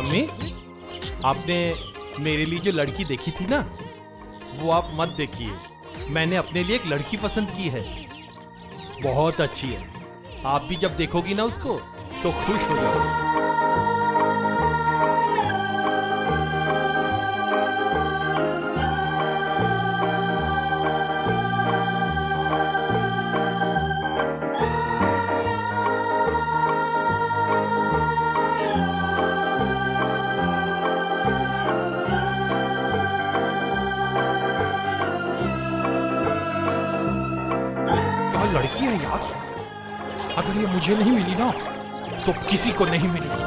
Mummy, आपने मेरे लिए जो लड़की देखी थी ना, वो आप मत देखिए। मैंने अपने लिए एक लड़की पसंद की है, बहुत अच्छी है। आप भी जब देखोगी ना उसको तो खुश हो जाओगी। लड़की है यार, अगर ये मुझे नहीं मिली ना तो किसी को नहीं मिलेगी।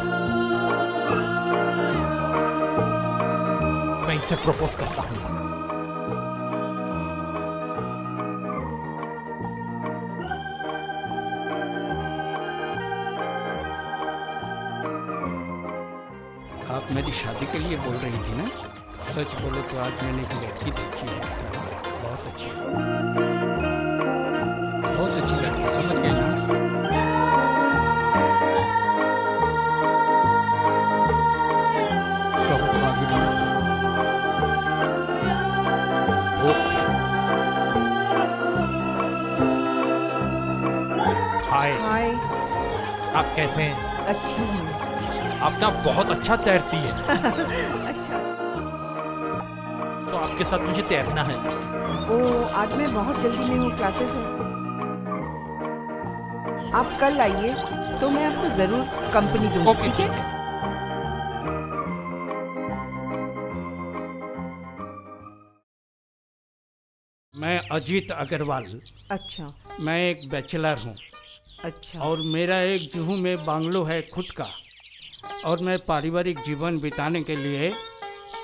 मैं इसे प्रपोज करता हूँ। आप मेरी शादी के लिए बोल रही थी ना? सच बोलो तो आज मैंने एक लड़की देखी है, बहुत अच्छी लड़की, समझ गए ना? हाय, हाय। आप कैसे हैं? अच्छी हूँ। आप ना बहुत अच्छा तैरती है। अच्छा। तो आपके साथ मुझे तैरना है। ओ, आज मैं बहुत जल्दी में हूँ, क्लासेस है। आप कल आइए तो मैं आपको जरूर कंपनी दूंगी, ओके, ठीक है? मैं अजीत अग्रवाल, अच्छा मैं एक बैचलर हूँ अच्छा। और मेरा एक जुहू में बांग्लो है खुद का, और मैं पारिवारिक जीवन बिताने के लिए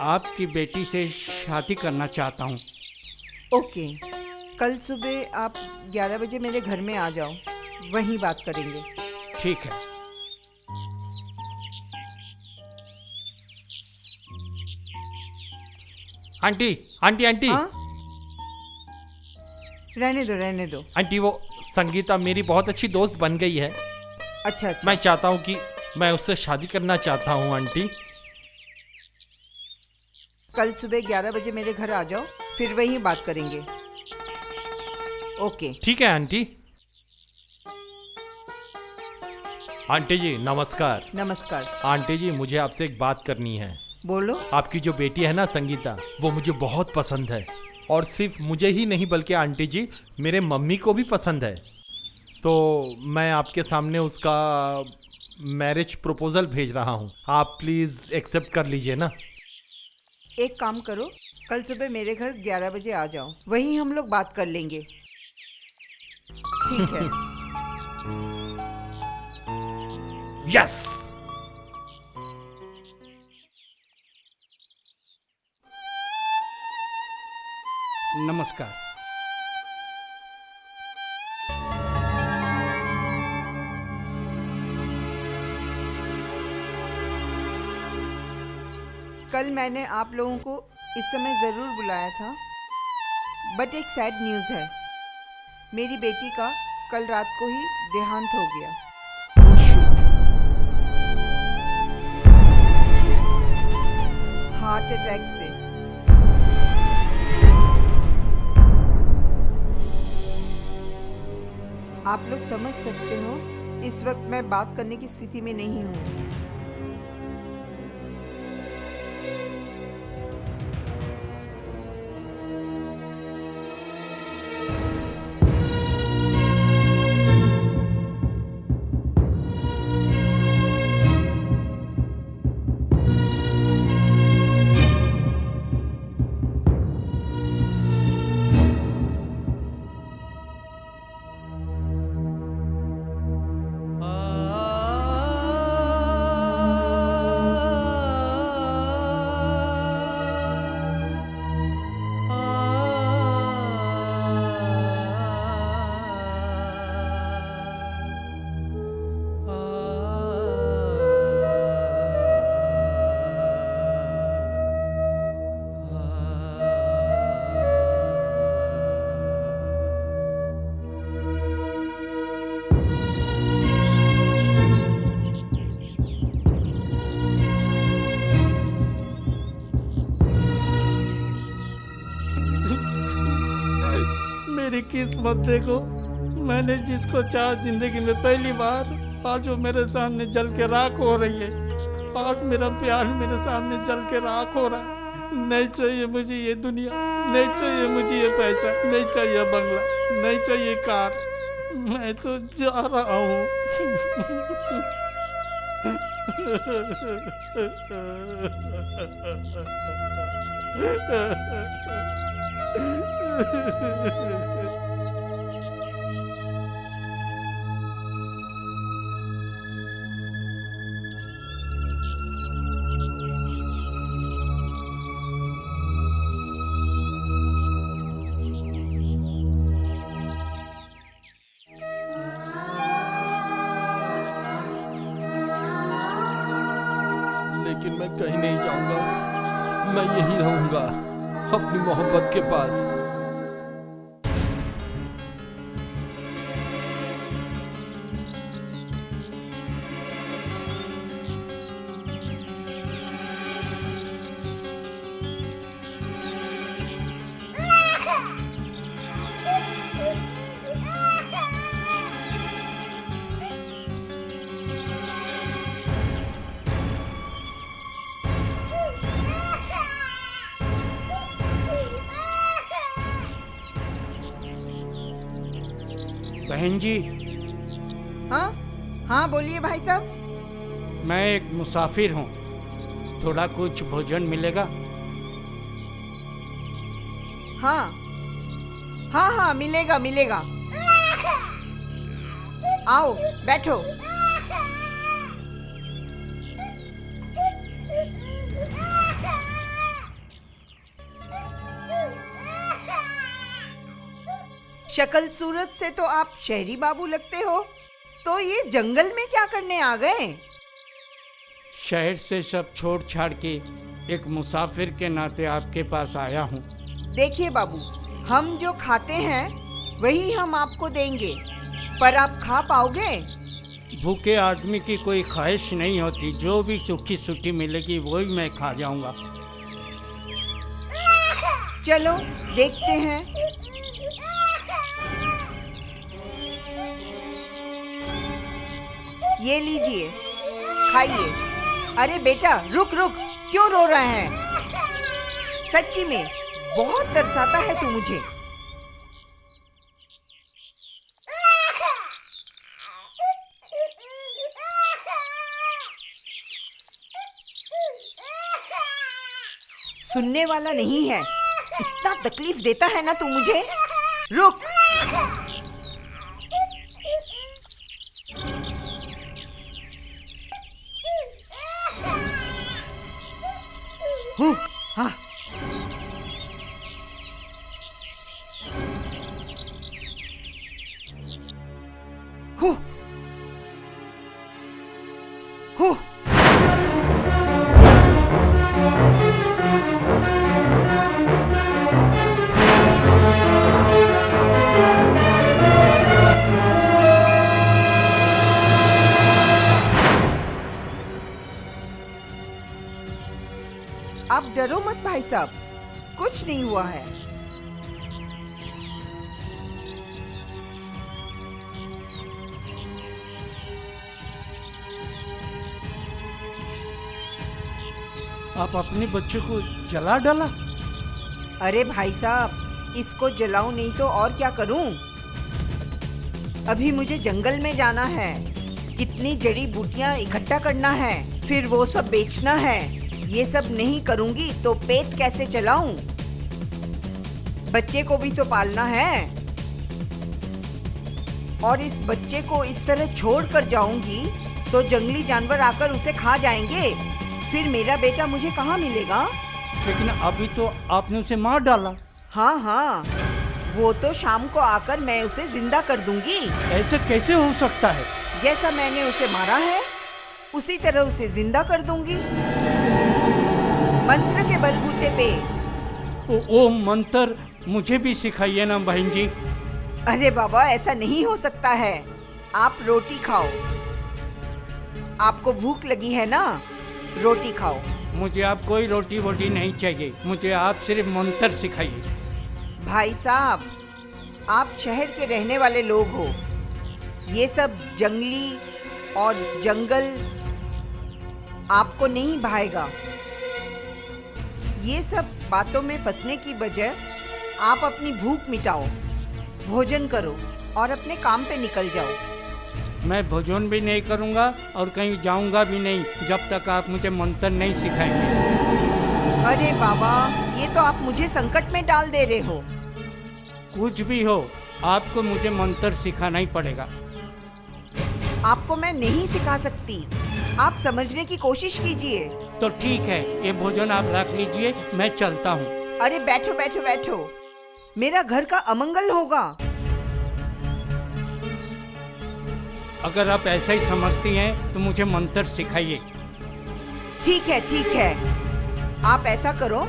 आपकी बेटी से शादी करना चाहता हूँ। ओके, कल सुबह आप 11 बजे मेरे घर में आ जाओ, वहीं बात करेंगे। ठीक है। आंटी आंटी आंटी हाँ? रहने दो। आंटी, वो संगीता मेरी बहुत अच्छी दोस्त बन गई है। अच्छा अच्छा। मैं चाहता हूँ कि मैं उससे शादी करना चाहता हूँ आंटी। कल सुबह 11 बजे मेरे घर आ जाओ, फिर वहीं बात करेंगे। ओके। ठीक है आंटी। आंटी जी नमस्कार। नमस्कार। आंटी जी, मुझे आपसे एक बात करनी है। बोलो। आपकी जो बेटी है ना संगीता, वो मुझे बहुत पसंद है, और सिर्फ मुझे ही नहीं बल्कि आंटी जी मेरे मम्मी को भी पसंद है। तो मैं आपके सामने उसका मैरिज प्रपोजल भेज रहा हूँ, आप प्लीज़ एक्सेप्ट कर लीजिए ना। एक काम करो, कल सुबह मेरे घर 11 बजे आ जाओ, वहीं हम लोग बात कर लेंगे, ठीक है? यस। नमस्कार। कल मैंने आप लोगों को इस समय ज़रूर बुलाया था, बट एक सैड न्यूज़ है। मेरी बेटी का कल रात को ही देहांत हो गया। हार्ट अटैक से। आप लोग समझ सकते हो, इस वक्त मैं बात करने की स्थिति में नहीं हूँ। किस्मत देखो, मैंने जिसको चाहा जिंदगी में पहली बार, आज वो मेरे सामने जल के राख हो रही है। आज मेरा प्यार मेरे सामने जल के राख हो रहा है। नहीं चाहिए मुझे ये दुनिया, नहीं चाहिए मुझे ये पैसा, नहीं चाहिए बंगला, नहीं चाहिए कार। मैं तो जा रहा हूँ। लेकिन मैं कहीं नहीं जाऊंगा, मैं यहीं रहूंगा अपनी मोहब्बत के पास। बहन जी, हाँ हाँ बोलिए भाई साहब। मैं एक मुसाफिर हूँ, थोड़ा कुछ भोजन मिलेगा? हाँ हाँ हाँ मिलेगा मिलेगा। आओ बैठो। शक्ल सूरत से तो आप शहरी बाबू लगते हो, तो ये जंगल में क्या करने आ गए? शहर से सब छोड़ छाड़ के एक मुसाफिर के नाते आपके पास आया हूँ। देखिए बाबू, हम जो खाते हैं वही हम आपको देंगे, पर आप खा पाओगे? भूखे आदमी की कोई ख्वाहिश नहीं होती, जो भी सूखी सूखी मिलेगी वही मैं खा जाऊंगा। चलो देखते हैं। ये लीजिए, खाइए। अरे बेटा रुक रुक, क्यों रो रहे हैं? सच्ची में बहुत तरसाता है तू मुझे। सुनने वाला नहीं है, इतना तकलीफ देता है ना तू मुझे। रुक। हाँ हूँ हूँ। आप डरो मत भाई साहब, कुछ नहीं हुआ है। आप अपने बच्चे को जला डाला? अरे भाई साहब, इसको जलाऊं नहीं तो और क्या करूं? अभी मुझे जंगल में जाना है, कितनी जड़ी बूटियां इकट्ठा करना है, फिर वो सब बेचना है। ये सब नहीं करूंगी तो पेट कैसे चलाऊं? बच्चे को भी तो पालना है। और इस बच्चे को इस तरह छोड़ कर जाऊंगी तो जंगली जानवर आकर उसे खा जाएंगे, फिर मेरा बेटा मुझे कहाँ मिलेगा? लेकिन अभी तो आपने उसे मार डाला। हाँ हाँ, वो तो शाम को आकर मैं उसे जिंदा कर दूंगी। ऐसे कैसे हो सकता है? जैसा मैंने उसे मारा है उसी तरह उसे जिंदा कर दूंगी, मंत्र के बलबूते पे। वो मंत्र मुझे भी सिखाइए ना बहन जी। अरे बाबा, ऐसा नहीं हो सकता है। आप रोटी खाओ, आपको भूख लगी है ना, रोटी खाओ। मुझे आप कोई रोटी वोटी नहीं चाहिए, मुझे आप सिर्फ मंत्र सिखाइए। भाई साहब, आप शहर के रहने वाले लोग हो। ये सब जंगली और जंगल आपको नहीं भाएगा। ये सब बातों में फंसने की बजाय आप अपनी भूख मिटाओ, भोजन करो और अपने काम पे निकल जाओ। मैं भोजन भी नहीं करूंगा और कहीं जाऊंगा भी नहीं जब तक आप मुझे मंत्र नहीं सिखाएंगे। अरे बाबा, ये तो आप मुझे संकट में डाल दे रहे हो। कुछ भी हो, आपको मुझे मंत्र सिखाना ही पड़ेगा। आपको मैं नहीं सिखा सकती, आप समझने की कोशिश कीजिए। तो ठीक है, ये भोजन आप रख लीजिए, मैं चलता हूँ। अरे बैठो बैठो बैठो, मेरा घर का अमंगल होगा। अगर आप ऐसा ही समझती हैं तो मुझे मंत्र सिखाइए। ठीक है, आप ऐसा करो,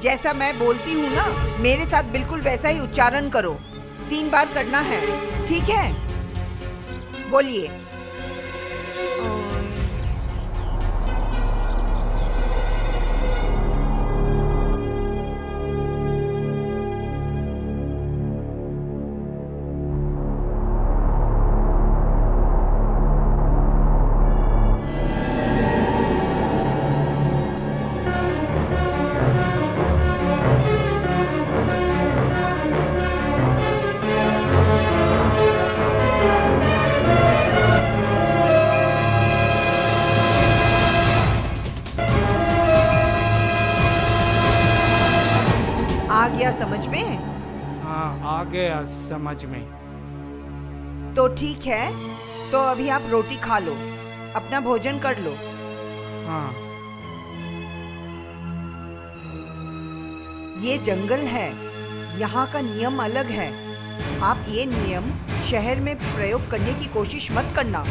जैसा मैं बोलती हूँ ना, मेरे साथ बिल्कुल वैसा ही उच्चारण करो। 3 बार करना है, ठीक है? बोलिए। आ गया समझ में? हाँ, आ गया समझ में। तो ठीक है, तो अभी आप रोटी खा लो, अपना भोजन कर लो। हाँ। ये जंगल है, यहाँ का नियम अलग है। आप ये नियम शहर में प्रयोग करने की कोशिश मत करना,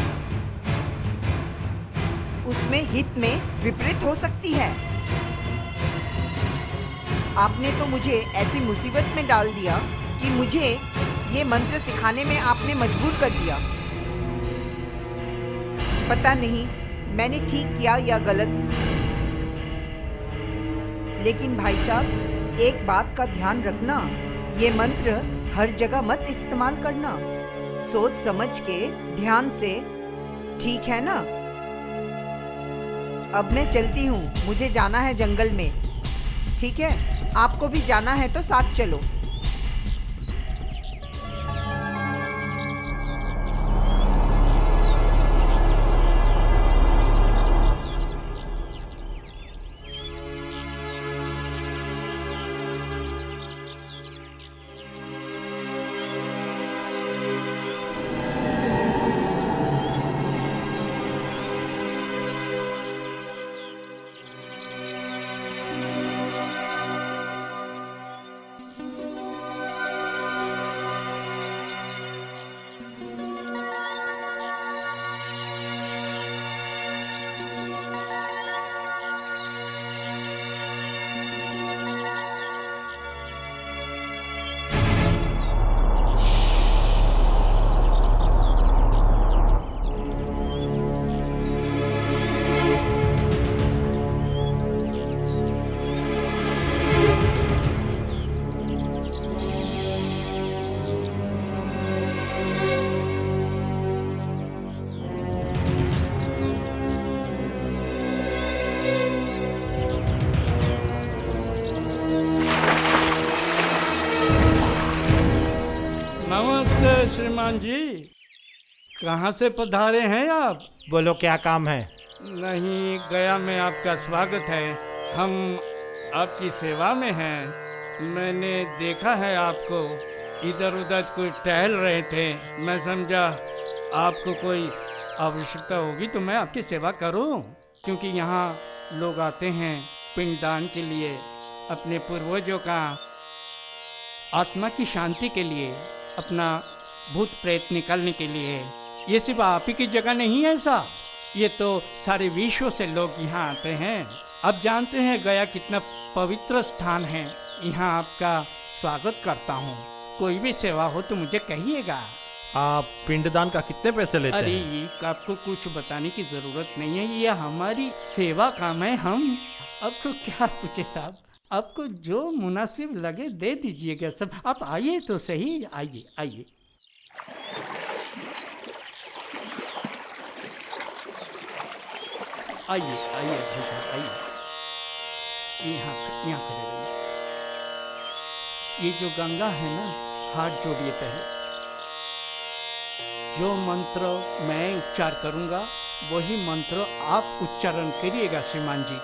उसमें हित में विपरीत हो सकती है। आपने तो मुझे ऐसी मुसीबत में डाल दिया कि मुझे ये मंत्र सिखाने में आपने मजबूर कर दिया। पता नहीं मैंने ठीक किया या गलत, लेकिन भाई साहब एक बात का ध्यान रखना, ये मंत्र हर जगह मत इस्तेमाल करना, सोच समझ के ध्यान से, ठीक है ना? अब मैं चलती हूँ, मुझे जाना है जंगल में, ठीक है? आपको भी जाना है तो साथ चलो। नमस्ते श्रीमान जी, कहाँ से पधारे हैं आप? बोलो क्या काम है? नहीं, गया में आपका स्वागत है, हम आपकी सेवा में हैं। मैंने देखा है आपको इधर उधर कोई टहल रहे थे, मैं समझा आपको कोई आवश्यकता होगी तो मैं आपकी सेवा करूं, क्योंकि यहाँ लोग आते हैं पिंडदान के लिए, अपने पूर्वजों का आत्मा की शांति के लिए, अपना भूत प्रेत निकालने के लिए। ये सिर्फ आप ही की जगह नहीं है साहब, ये तो सारे विश्व से लोग यहाँ आते हैं। अब जानते हैं गया कितना पवित्र स्थान है, यहाँ आपका स्वागत करता हूँ। कोई भी सेवा हो तो मुझे कहिएगा। आप पिंडदान का कितने पैसे लेते अरे हैं? ये आपको कुछ बताने की जरूरत नहीं है, ये हमारी सेवा काम है। हम आपको क्या पूछे साहब, आपको जो मुनासिब लगे दे दीजिएगा सब। आप आइए तो सही, आइए आइए। आइए आइए भाई साहब, आइए। यहाँ यहाँ खड़े रहिए। ये जो गंगा है ना, हाथ जोड़िए पहले। जो मंत्र मैं उच्चार करूंगा वही मंत्र आप उच्चारण करिएगा श्रीमान जी।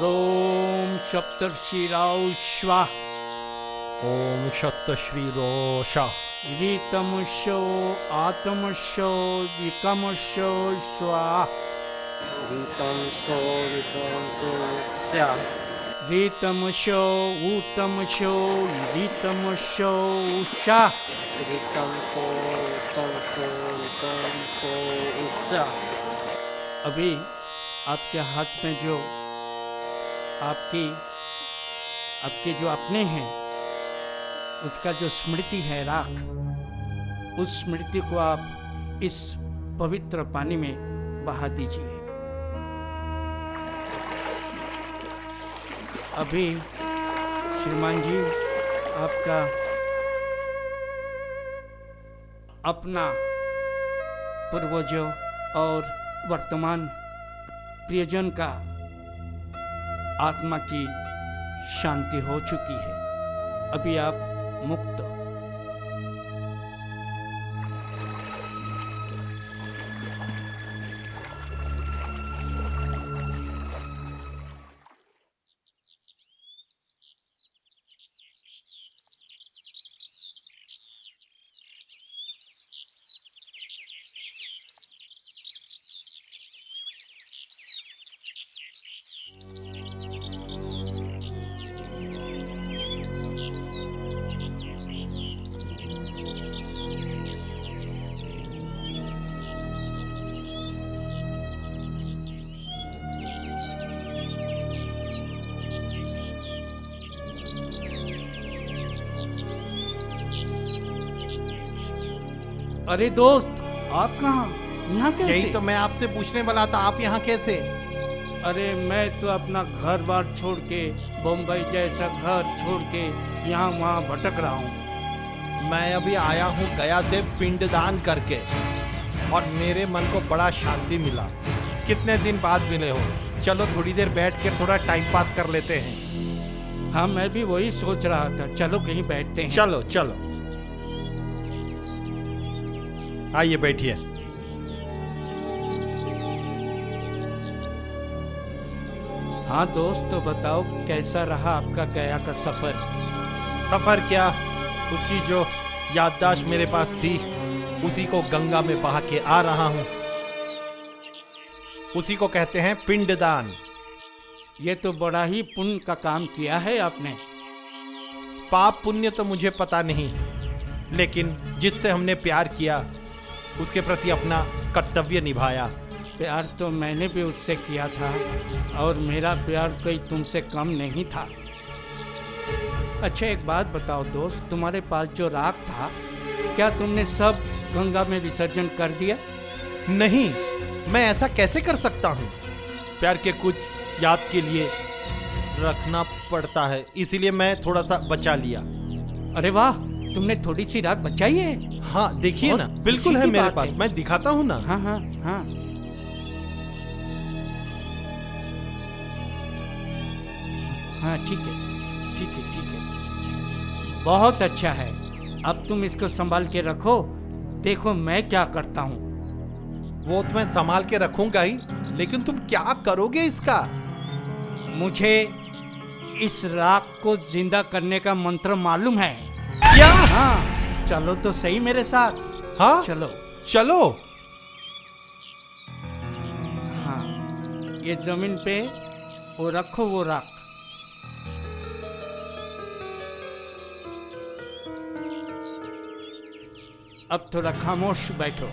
रोम सप्तर्षिराव स्वाहा। ओम शत श्री रोषा। रीतमुषो आत्मशो विकमुषो स्वाहा। Ritonso, ritonso, sia. रीतमुषो ऊतमुषो रीतमुषो Usha. Ritonso, ritonso, ritonso, sia. अभी आपके हाथ में जो आपके जो अपने हैं उसका जो स्मृति है राख, उस स्मृति को आप इस पवित्र पानी में बहा दीजिए। अभी श्रीमान जी आपका अपना पूर्वजों और वर्तमान प्रियजन का आत्मा की शांति हो चुकी है। अभी आप मुक्त। अरे दोस्त, आप कहाँ? यहाँ कैसे? यही तो मैं आपसे पूछने वाला था, आप यहाँ कैसे? अरे मैं तो अपना घर बार छोड़ के, बम्बई जैसा घर छोड़ के यहाँ वहाँ भटक रहा हूँ। मैं अभी आया हूँ गया से पिंडदान करके, और मेरे मन को बड़ा शांति मिला। कितने दिन बाद मिले हो, चलो थोड़ी देर बैठ के थोड़ा टाइम पास कर लेते हैं। हाँ, मैं भी वही सोच रहा था, चलो कहीं बैठते हैं। चलो चलो, आइए बैठिए। हाँ दोस्त, तो बताओ कैसा रहा आपका गया का सफर? सफर क्या, उसकी जो याददाश्त मेरे पास थी उसी को गंगा में बहा के आ रहा हूं। उसी को कहते हैं पिंडदान। ये तो बड़ा ही पुण्य का काम किया है आपने। पाप पुण्य तो मुझे पता नहीं, लेकिन जिससे हमने प्यार किया उसके प्रति अपना कर्तव्य निभाया। प्यार तो मैंने भी उससे किया था, और मेरा प्यार कोई तुमसे कम नहीं था। अच्छा एक बात बताओ दोस्त, तुम्हारे पास जो राख था, क्या तुमने सब गंगा में विसर्जन कर दिया? नहीं, मैं ऐसा कैसे कर सकता हूँ? प्यार के कुछ याद के लिए रखना पड़ता है, इसीलिए मैं थोड़ा सा बचा लिया। अरे वाह, तुमने थोड़ी सी राख बचाई है? हाँ देखिए बहुत ना, बिल्कुल खुशी है की मेरे बात पास, है। मैं दिखाता हूँ ना। हाँ हाँ हाँ हाँ, ठीक है ठीक है ठीक है, बहुत अच्छा है। अब तुम इसको संभाल के रखो, देखो मैं क्या करता हूँ। वो तो मैं संभाल के रखूंगा ही, लेकिन तुम क्या करोगे इसका? मुझे इस राख को जिंदा करने का मंत्र मालूम है। क्या? हाँ, चलो तो सही मेरे साथ। हाँ चलो। चलो। हाँ, ये जमीन पे वो रखो, वो राख। अब थोड़ा खामोश बैठो।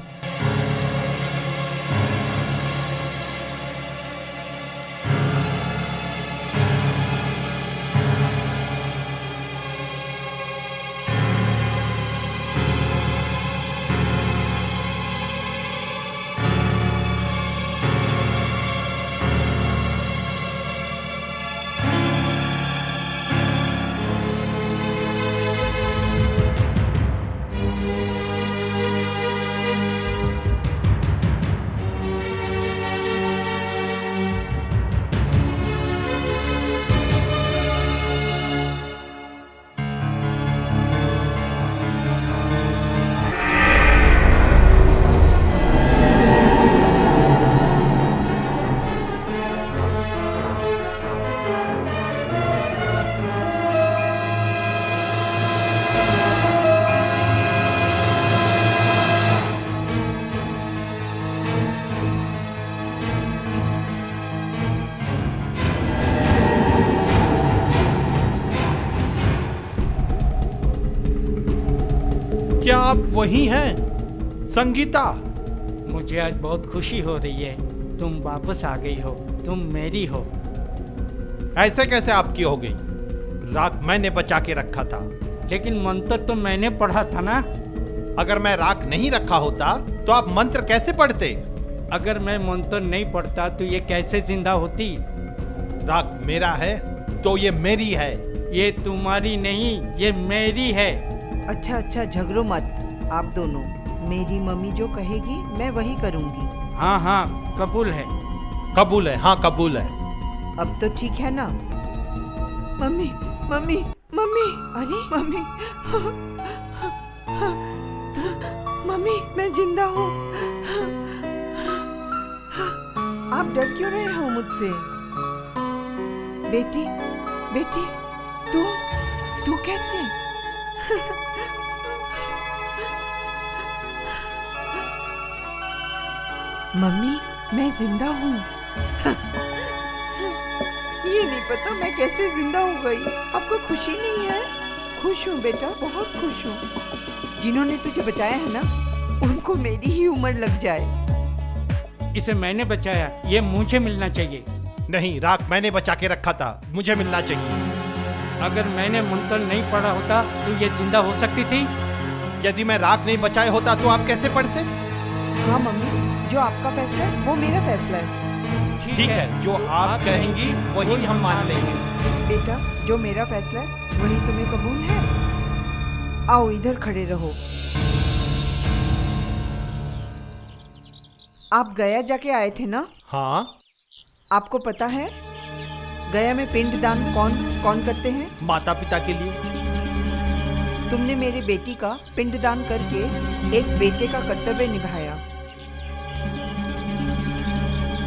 वही हैं, संगीता। मुझे आज बहुत खुशी हो रही है, तुम वापस आ गई हो, तुम मेरी हो। ऐसे कैसे आपकी हो गई? राख मैंने बचा के रखा था। लेकिन मंत्र तो मैंने पढ़ा था ना। अगर मैं राख नहीं रखा होता तो आप मंत्र कैसे पढ़ते? अगर मैं मंत्र नहीं पढ़ता तो ये कैसे जिंदा होती? राख मेरा है तो ये मेरी है। ये तुम्हारी नहीं, ये मेरी है। अच्छा अच्छा, झगड़ो मत आप दोनों। मेरी मम्मी जो कहेगी मैं वही करूंगी। हाँ हाँ, कबूल है। कबूल है, हाँ कबूल है। अब तो ठीक है ना? मम्मी मम्मी मम्मी, अरे मम्मी मम्मी, मैं जिंदा हूँ। आप डर क्यों रहे हो मुझसे? बेटी बेटी, तू कैसे? मम्मी, मैं जिंदा हूँ। ये नहीं पता मैं कैसे जिंदा हो गई। आपको खुशी नहीं है? खुश हूँ बेटा, बहुत खुश हूँ। जिन्होंने तुझे बचाया है ना, उनको मेरी ही उम्र लग जाए। इसे मैंने बचाया, ये मुझे मिलना चाहिए। नहीं राख, मैंने बचा के रखा था, मुझे मिलना चाहिए। अगर मैंने मंत्र नहीं पढ़ा होता तो ये जिंदा हो सकती थी। यदि मैं राख नहीं बचाए होता तो आप कैसे पढ़ते? हाँ मम्मी, जो आपका फैसला है वो मेरा फैसला है। ठीक है, जो आप कहेंगी वही हम मान लेंगे। बेटा, जो मेरा फैसला है वही तुम्हें कबूल है? आओ इधर खड़े रहो। आप गया जाके आए थे ना? हाँ। आपको पता है गया में पिंडदान कौन कौन करते हैं? माता पिता के लिए। तुमने मेरी बेटी का पिंडदान करके एक बेटे का कर्तव्य निभाया,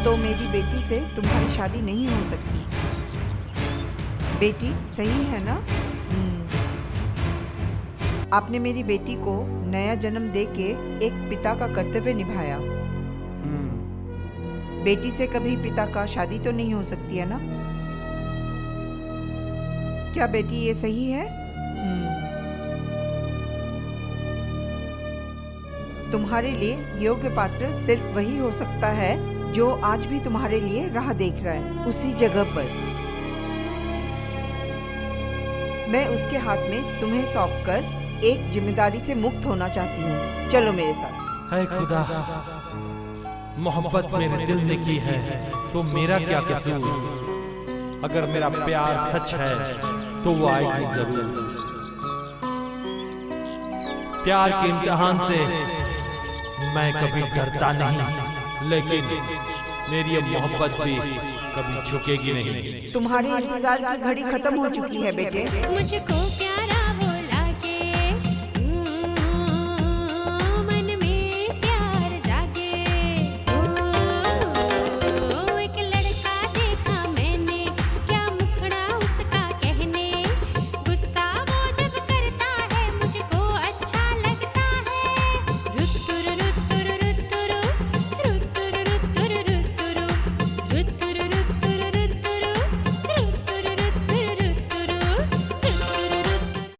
तो मेरी बेटी से तुम्हारी शादी नहीं हो सकती। बेटी सही है ना? आपने मेरी बेटी को नया जन्म देके एक पिता का कर्तव्य निभाया। बेटी से कभी पिता का शादी तो नहीं हो सकती है ना? क्या बेटी ये सही है? तुम्हारे लिए योग्य पात्र सिर्फ वही हो सकता है जो आज भी तुम्हारे लिए राह देख रहा है, उसी जगह पर। मैं उसके हाथ में तुम्हें सौंपकर एक जिम्मेदारी से मुक्त होना चाहती हूँ। चलो मेरे साथ। है खुदा, मोहब्बत मेरे दिल ने की है तो मेरा क्या कसूर? अगर मेरा प्यार सच है तो वो आएगी जरूर। प्यार के इम्तिहान से मैं कभी डरता नहीं, लेकिन मेरी ये मोहब्बत भी कभी झुकेगी नहीं। तुम्हारे इंतजार की घड़ी खत्म हो चुकी है बेटे। मुझको